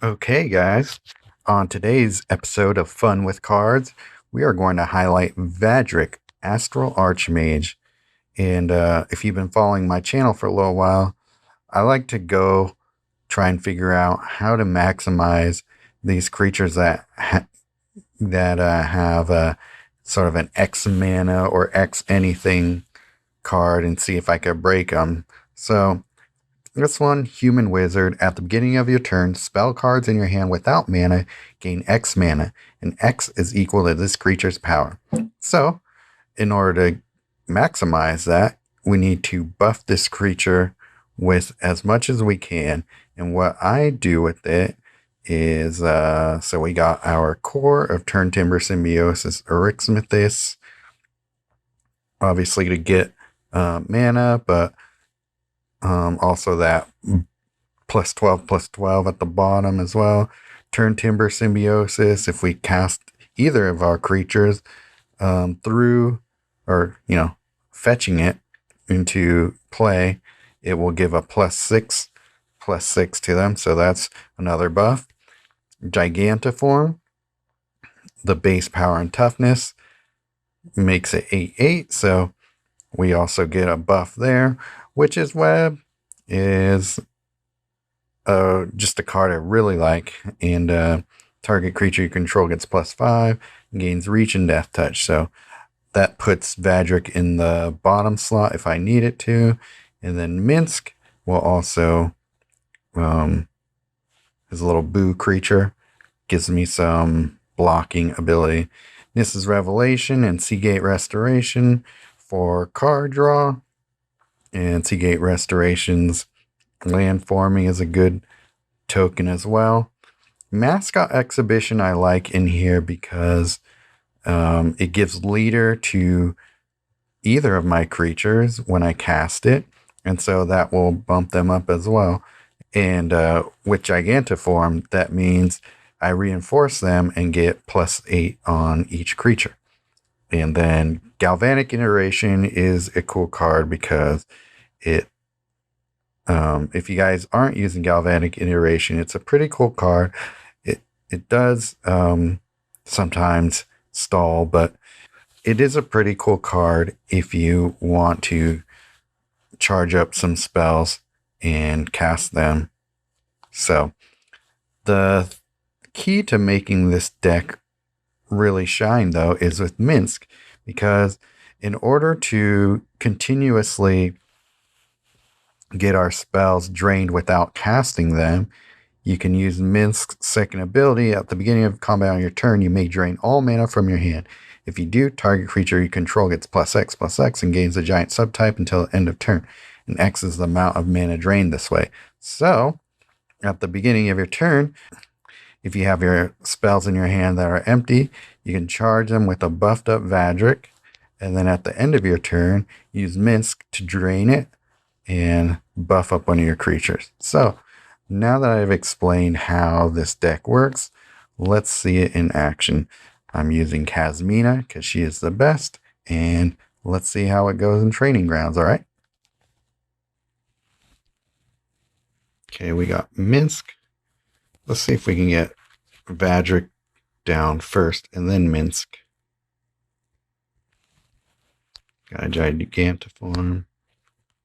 Okay, guys. On today's episode of Fun with Cards, we are going to highlight Vadrik, Astral Archmage. And if you've been following my channel for a little while, I like to go try and figure out how to maximize these creatures that have sort of an X mana or X anything card and see if I could break them. So this one, Human Wizard. At the beginning of your turn, spell cards in your hand without mana gain X mana, and X is equal to this creature's power. So, in order to maximize that, we need to buff this creature with as much as we can. And what I do with it is, so we got our core of Turn Timber Symbiosis, Eryximethus, obviously to get mana, but also that +12/+12 at the bottom as well. Turn Timber Symbiosis, if we cast either of our creatures through, or, fetching it into play, it will give a +6/+6 to them. So that's another buff. Gigantiform, the base power and toughness makes it 8/8. So we also get a buff there. Witch's Web is just a card I really like, and target creature you control gets +5, gains reach and death touch. So that puts Vadrik in the bottom slot if I need it to. And then Minsc will also, his little boo creature, gives me some blocking ability. This is Revelation and Seagate Restoration for card draw. And Seagate Restoration's land forming is a good token as well. Mascot Exhibition I like in here because it gives leader to either of my creatures when I cast it, and so that will bump them up as well. And with Gigantiform, that means I reinforce them and get +8 on each creature. And then Galvanic Iteration is a cool card because it, if you guys aren't using Galvanic Iteration, it's a pretty cool card. It does sometimes stall, but it is a pretty cool card if you want to charge up some spells and cast them. So the key to making this deck really shine, though, is with Minsc, because in order to continuously get our spells drained without casting them, you can use Minsc's second ability. At the beginning of combat on your turn, you may drain all mana from your hand. If you do, target creature you control gets +X/+X and gains a giant subtype until the end of turn. And X is the amount of mana drained this way. So, at the beginning of your turn, if you have your spells in your hand that are empty, you can charge them with a buffed up Vadrik. And then at the end of your turn, use Minsc to drain it and buff up one of your creatures. So, now that I've explained how this deck works, let's see it in action. I'm using Kazmina because she is the best, and let's see how it goes in Training Grounds, all right? Okay, we got Minsc. Let's see if we can get Vadrik down first, and then Minsc. Got a Gigantiform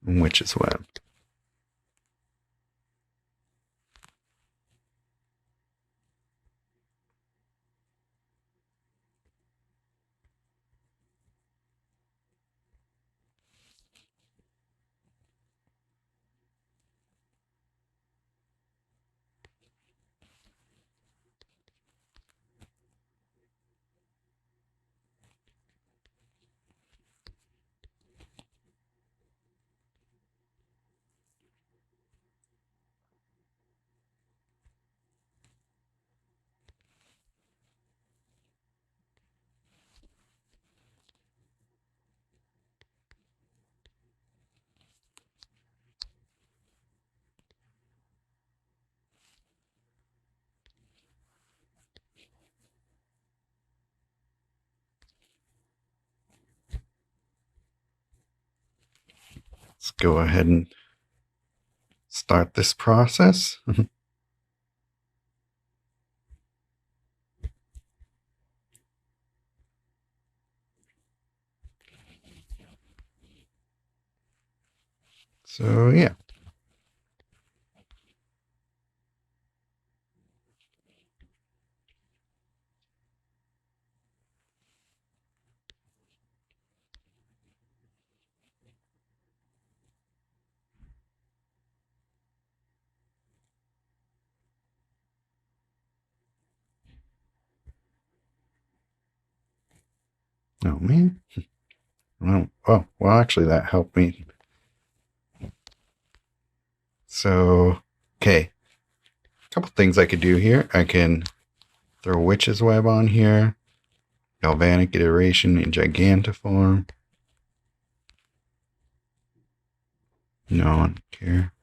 and Witch's Web. Let's go ahead and start this process. So yeah. Oh man. Oh, well, actually that helped me. So, okay. A couple things I could do here. I can throw Witch's Web on here. Galvanic Iteration in Gigantiform. No one care.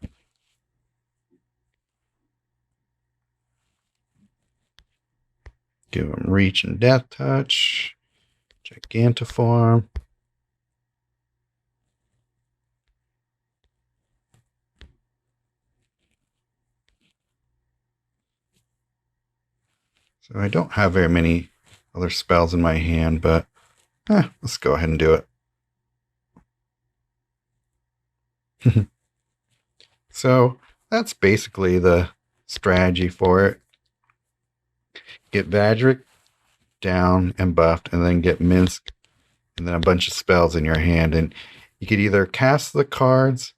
Give him Reach and Death Touch. Gigantiform. So I don't have very many other spells in my hand, but let's go ahead and do it. So that's basically the strategy for it. Get Vadrik down and buffed, and then get Minsc, and then a bunch of spells in your hand. And you could either cast the cards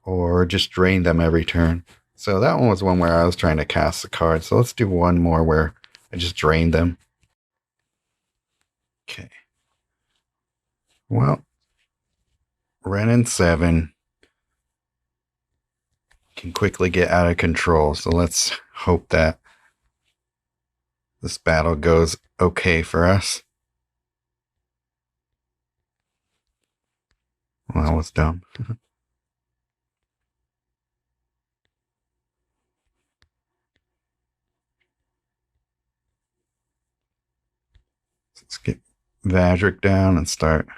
or just drain them every turn. So that one was one where I was trying to cast the cards. So let's do one more where I just drained them. Okay. Well, Ren and 7 can quickly get out of control. So let's hope that this battle goes okay for us. Well, that was dumb. Let's get Vadrik down and start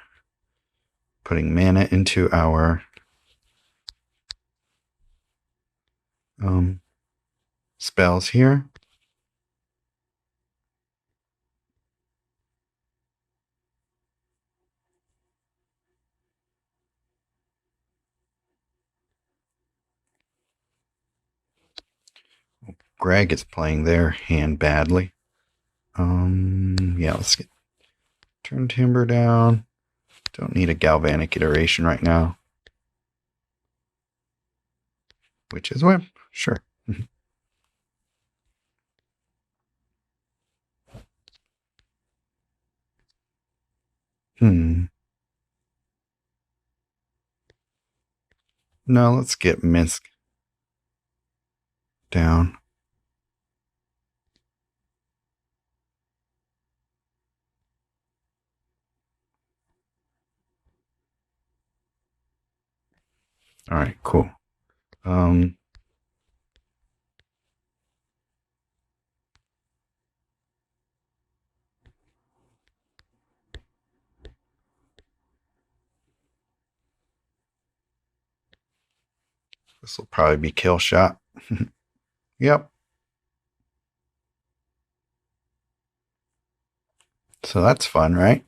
putting mana into our spells here. Greg is playing their hand badly. Yeah, let's get Turn Timber down. Don't need a Galvanic Iteration right now. Witch's Web? Sure. No, let's get Minsc down. All right, cool. This will probably be kill shot. Yep. So that's fun, right?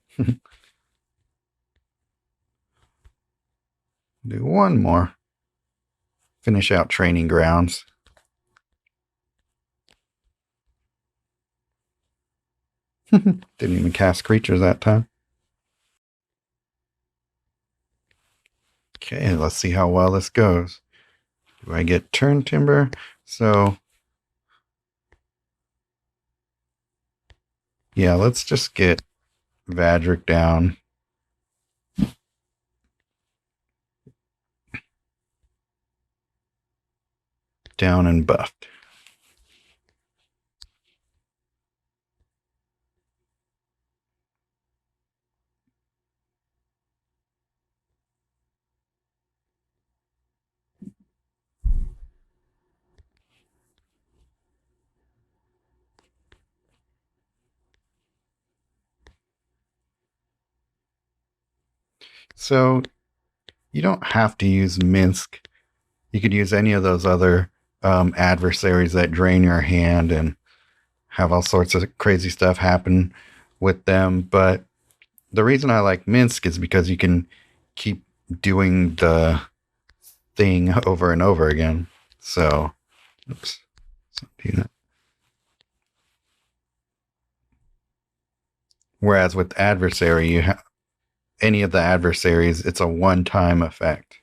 Do one more. Finish out Training Grounds. Didn't even cast creatures that time. Okay, let's see how well this goes. Do I get Turn Timber? So, yeah, let's just get Vadrik down. Down and buffed. So you don't have to use Minsc. You could use any of those other adversaries that drain your hand and have all sorts of crazy stuff happen with them. But the reason I like Minsc is because you can keep doing the thing over and over again. So, oops. Whereas with adversary, you have any of the adversaries, it's a one-time effect.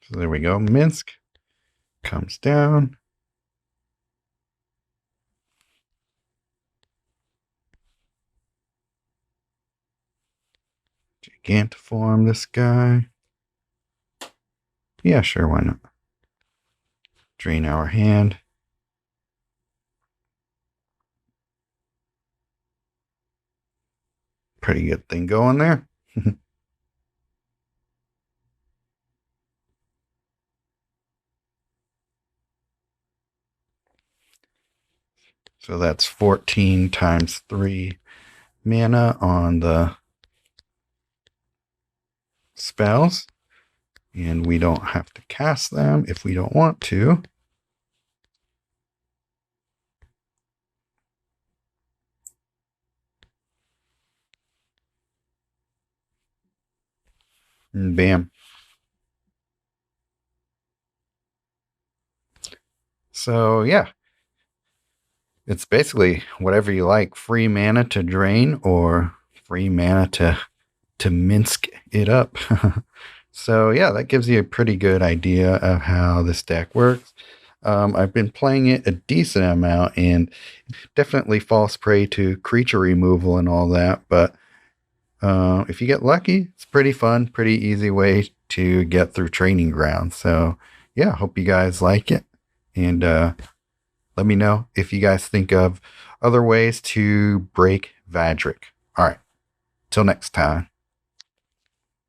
So there we go. Minsc comes down. Gigantiform this guy. Yeah, sure, why not? Drain our hand. Pretty good thing going there. So that's 14 times 3 mana on the spells. And we don't have to cast them if we don't want to. And bam. So yeah, it's basically whatever you like. Free mana to drain or free mana to Minsc it up. So yeah, that gives you a pretty good idea of how this deck works. I've been playing it a decent amount and definitely falls prey to creature removal and all that. But if you get lucky, it's pretty fun, pretty easy way to get through Training Ground. So yeah, hope you guys like it. And let me know if you guys think of other ways to break Vadrik. All right, till next time.